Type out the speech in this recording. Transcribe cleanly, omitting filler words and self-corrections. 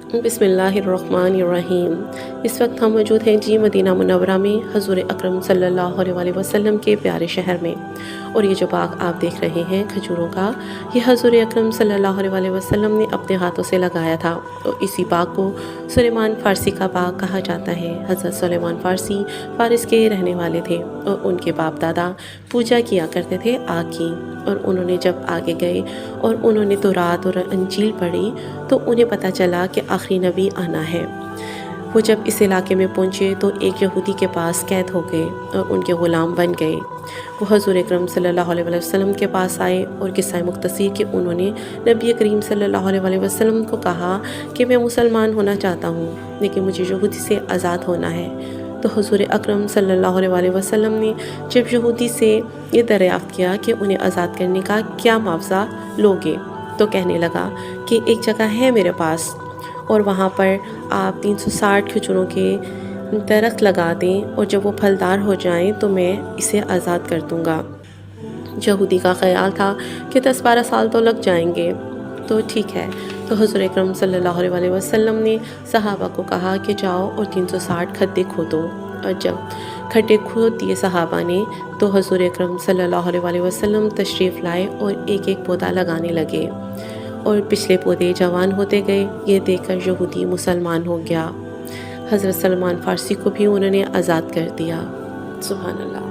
بسم اللہ الرحمن الرحیم۔ اس وقت ہم موجود ہیں جی مدینہ منورہ میں، حضور اکرم صلی اللہ علیہ وسلم کے پیارے شہر میں، اور یہ جو باغ آپ دیکھ رہے ہیں کھجوروں کا، یہ حضور اکرم صلی اللہ علیہ وسلم نے اپنے ہاتھوں سے لگایا تھا، اور اسی باغ کو سلیمان فارسی کا باغ کہا جاتا ہے۔ حضرت سلیمان فارسی فارس کے رہنے والے تھے، اور ان کے باپ دادا پوجا کیا کرتے تھے آگ کی، اور انہوں نے جب آگے گئے اور انہوں نے تورات اور انجیل پڑھی تو انہیں پتہ چلا کہ آخری نبی آنا ہے۔ وہ جب اس علاقے میں پہنچے تو ایک یہودی کے پاس قید ہو گئے اور ان کے غلام بن گئے۔ وہ حضور اکرم صلی اللہ علیہ وسلم کے پاس آئے اور قصہ مختصر کہ انہوں نے نبی کریم صلی اللہ علیہ وسلم کو کہا کہ میں مسلمان ہونا چاہتا ہوں، لیکن مجھے یہودی سے آزاد ہونا ہے۔ تو حضور اکرم صلی اللہ علیہ وسلم نے جب یہودی سے یہ دریافت کیا کہ انہیں آزاد کرنے کا کیا معاوضہ لوگے، تو کہنے لگا کہ ایک جگہ ہے میرے پاس، اور وہاں پر آپ 360 کھجوروں کے درخت لگا دیں، اور جب وہ پھلدار ہو جائیں تو میں اسے آزاد کر دوں گا۔ یہودی کا خیال تھا کہ 10-12 سال تو لگ جائیں گے، تو ٹھیک ہے۔ تو حضور اکرم صلی اللہ علیہ وسلم نے صحابہ کو کہا کہ جاؤ اور 360 کھڈے کھودو، اور جب کھڈے کھود دیے صحابہ نے تو حضور اکرم صلی اللہ علیہ وسلم تشریف لائے اور ایک ایک پودا لگانے لگے، اور پچھلے پودے جوان ہوتے گئے۔ یہ دیکھ کر یہودی مسلمان ہو گیا۔ حضرت سلمان فارسی کو بھی انہوں نے آزاد کر دیا۔ سبحان اللہ۔